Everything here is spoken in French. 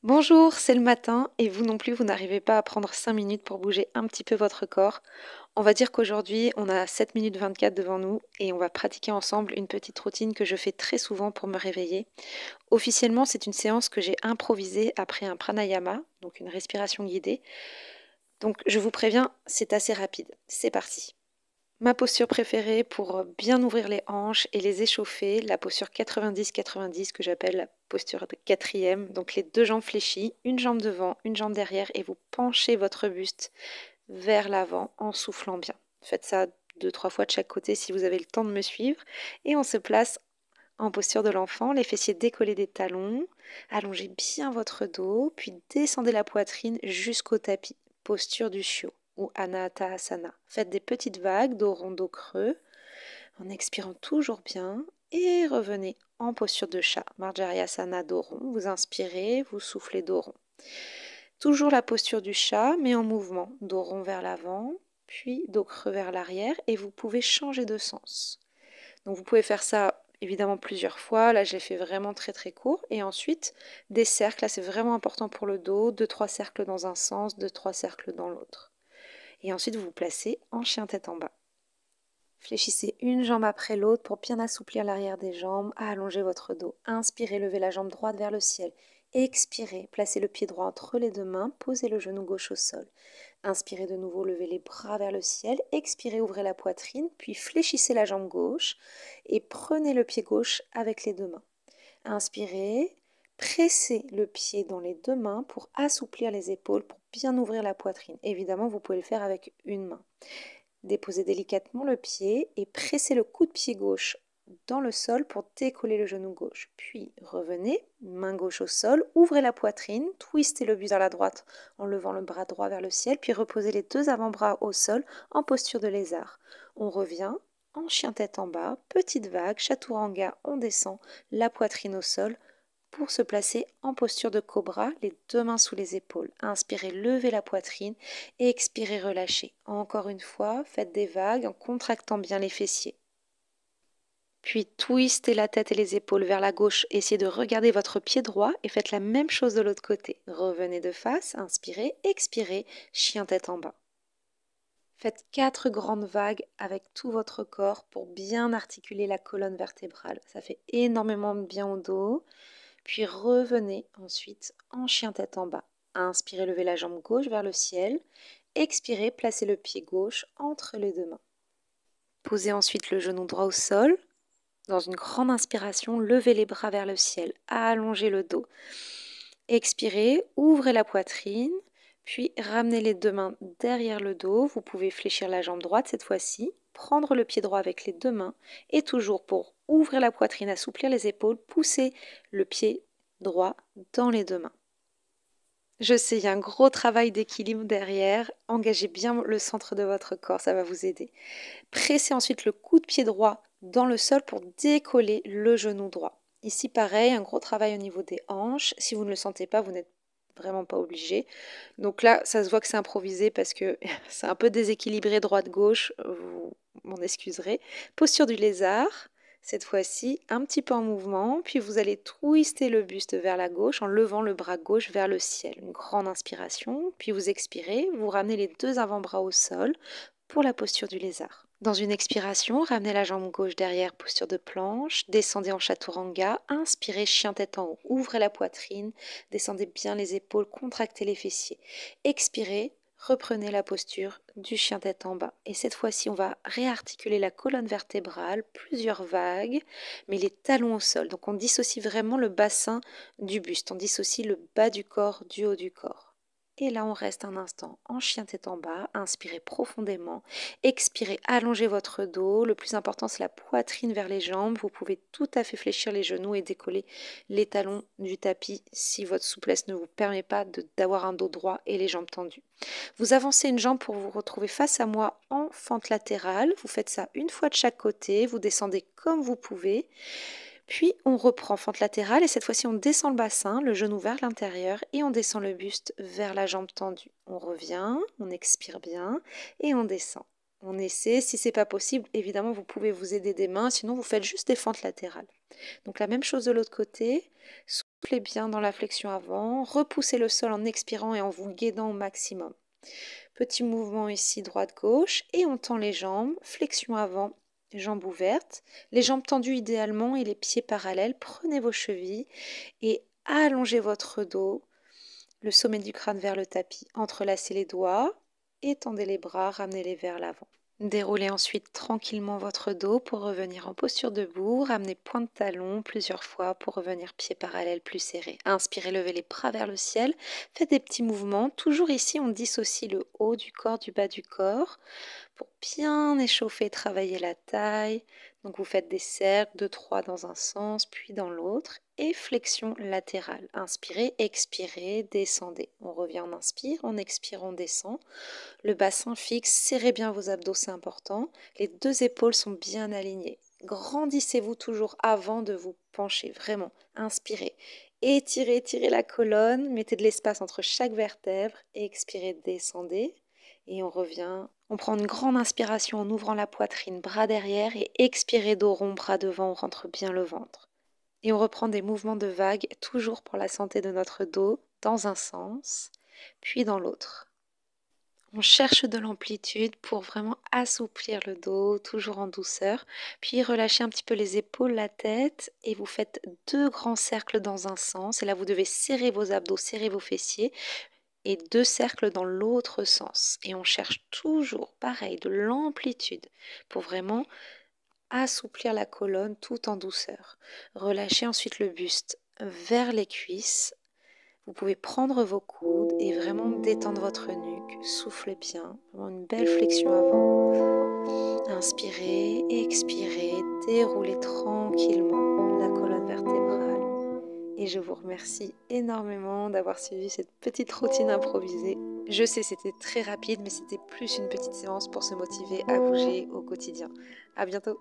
Bonjour, c'est le matin et vous non plus, vous n'arrivez pas à prendre 5 minutes pour bouger un petit peu votre corps. On va dire qu'aujourd'hui, on a 7 minutes 24 devant nous et on va pratiquer ensemble une petite routine que je fais très souvent pour me réveiller. Officiellement, c'est une séance que j'ai improvisée après un pranayama, donc une respiration guidée. Donc je vous préviens, c'est assez rapide. C'est parti. Ma posture préférée pour bien ouvrir les hanches et les échauffer, la posture 90-90 que j'appelle la posture de quatrième. Donc les deux jambes fléchies, une jambe devant, une jambe derrière et vous penchez votre buste vers l'avant en soufflant bien. Faites ça 2-3 fois de chaque côté si vous avez le temps de me suivre. Et on se place en posture de l'enfant, les fessiers décollés des talons. Allongez bien votre dos, puis descendez la poitrine jusqu'au tapis. Posture du chiot ou Anatasana. Faites des petites vagues, dos rond, dos creux, en expirant toujours bien. Et revenez en posture de chat. Marjariasana, dos rond. Vous inspirez, vous soufflez dos rond. Toujours la posture du chat, mais en mouvement. Dos rond vers l'avant, puis dos creux vers l'arrière. Et vous pouvez changer de sens. Donc vous pouvez faire ça évidemment plusieurs fois. Là, je l'ai fait vraiment très très court. Et ensuite, des cercles. Là, c'est vraiment important pour le dos. 2-3 cercles dans un sens, 2-3 cercles dans l'autre. Et ensuite, vous vous placez en chien tête en bas. Fléchissez une jambe après l'autre pour bien assouplir l'arrière des jambes, allonger votre dos. Inspirez, levez la jambe droite vers le ciel. Expirez, placez le pied droit entre les deux mains, posez le genou gauche au sol. Inspirez de nouveau, levez les bras vers le ciel. Expirez, ouvrez la poitrine, puis fléchissez la jambe gauche et prenez le pied gauche avec les deux mains. Inspirez, pressez le pied dans les deux mains pour assouplir les épaules, pour bien ouvrir la poitrine. Évidemment, vous pouvez le faire avec une main. Déposez délicatement le pied et pressez le coude de pied gauche dans le sol pour décoller le genou gauche. Puis revenez, main gauche au sol, ouvrez la poitrine, twistez le buste vers la droite en levant le bras droit vers le ciel, puis reposez les deux avant-bras au sol en posture de lézard. On revient en chien tête en bas, petite vague, chaturanga, on descend, la poitrine au sol, pour se placer en posture de cobra, les deux mains sous les épaules. Inspirez, levez la poitrine et expirez, relâchez. Encore une fois, faites des vagues en contractant bien les fessiers. Puis twistez la tête et les épaules vers la gauche, essayez de regarder votre pied droit et faites la même chose de l'autre côté. Revenez de face, inspirez, expirez, chien tête en bas. Faites 4 grandes vagues avec tout votre corps pour bien articuler la colonne vertébrale. Ça fait énormément de bien au dos. Puis revenez ensuite en chien tête en bas. Inspirez, levez la jambe gauche vers le ciel. Expirez, placez le pied gauche entre les deux mains. Posez ensuite le genou droit au sol. Dans une grande inspiration, levez les bras vers le ciel. Allongez le dos. Expirez, ouvrez la poitrine. Puis ramenez les deux mains derrière le dos. Vous pouvez fléchir la jambe droite cette fois-ci. Prendre le pied droit avec les deux mains. Et toujours pour ouvrir la poitrine, assouplir les épaules, poussez le pied droit dans les deux mains. Je sais, il y a un gros travail d'équilibre derrière. Engagez bien le centre de votre corps, ça va vous aider. Pressez ensuite le coup de pied droit dans le sol pour décoller le genou droit. Ici, pareil, un gros travail au niveau des hanches. Si vous ne le sentez pas, vous n'êtes vraiment pas obligé. Donc là, ça se voit que c'est improvisé parce que c'est un peu déséquilibré droite-gauche. Vous m'en excuserez. Posture du lézard. Cette fois-ci, un petit peu en mouvement, puis vous allez twister le buste vers la gauche en levant le bras gauche vers le ciel. Une grande inspiration, puis vous expirez, vous ramenez les deux avant-bras au sol pour la posture du lézard. Dans une expiration, ramenez la jambe gauche derrière, posture de planche, descendez en chaturanga, inspirez, chien tête en haut, ouvrez la poitrine, descendez bien les épaules, contractez les fessiers. Expirez, reprenez la posture du chien tête en bas. Et cette fois-ci, on va réarticuler la colonne vertébrale, plusieurs vagues, mais les talons au sol. Donc on dissocie vraiment le bassin du buste, on dissocie le bas du corps du haut du corps. Et là, on reste un instant en chien tête en bas, inspirez profondément, expirez, allongez votre dos. Le plus important, c'est la poitrine vers les jambes. Vous pouvez tout à fait fléchir les genoux et décoller les talons du tapis si votre souplesse ne vous permet pas d'avoir un dos droit et les jambes tendues. Vous avancez une jambe pour vous retrouver face à moi en fente latérale. Vous faites ça une fois de chaque côté. Vous descendez comme vous pouvez. Puis on reprend fente latérale et cette fois-ci on descend le bassin, le genou vers l'intérieur et on descend le buste vers la jambe tendue. On revient, on expire bien et on descend. On essaie, si c'est pas possible, évidemment vous pouvez vous aider des mains, sinon vous faites juste des fentes latérales. Donc la même chose de l'autre côté. Soufflez bien dans la flexion avant, repoussez le sol en expirant et en vous guidant au maximum. Petit mouvement ici, droite-gauche, et on tend les jambes, flexion avant, jambes ouvertes, les jambes tendues idéalement et les pieds parallèles. Prenez vos chevilles et allongez votre dos, le sommet du crâne vers le tapis. Entrelacez les doigts, étendez les bras, ramenez-les vers l'avant. Déroulez ensuite tranquillement votre dos pour revenir en posture debout. Ramenez pointe de talon plusieurs fois pour revenir pieds parallèles plus serrés. Inspirez, levez les bras vers le ciel. Faites des petits mouvements. Toujours ici, on dissocie le haut du corps du bas du corps pour bien échauffer et travailler la taille. Donc vous faites des cercles de 3 dans un sens, puis dans l'autre. Et flexion latérale. Inspirez, expirez, descendez. On revient, on inspire, on expire, on descend. Le bassin fixe, serrez bien vos abdos, c'est important. Les 2 épaules sont bien alignées. Grandissez-vous toujours avant de vous pencher, vraiment. Inspirez. Étirez, étirez la colonne, mettez de l'espace entre chaque vertèbre. Expirez, descendez. Et on revient. On prend une grande inspiration en ouvrant la poitrine, bras derrière, et expirez, dos rond, bras devant, on rentre bien le ventre. Et on reprend des mouvements de vague, toujours pour la santé de notre dos, dans un sens, puis dans l'autre. On cherche de l'amplitude pour vraiment assouplir le dos, toujours en douceur. Puis relâchez un petit peu les épaules, la tête, et vous faites 2 grands cercles dans un sens. Et là, vous devez serrer vos abdos, serrer vos fessiers, et 2 cercles dans l'autre sens. Et on cherche toujours, pareil, de l'amplitude pour vraiment assouplir la colonne tout en douceur. Relâchez ensuite le buste vers les cuisses. Vous pouvez prendre vos coudes et vraiment détendre votre nuque. Soufflez bien, vraiment une belle flexion avant. Inspirez, expirez, déroulez tranquillement la colonne vertébrale. Et je vous remercie énormément d'avoir suivi cette petite routine improvisée. Je sais, c'était très rapide, mais c'était plus une petite séance pour se motiver à bouger au quotidien. À bientôt!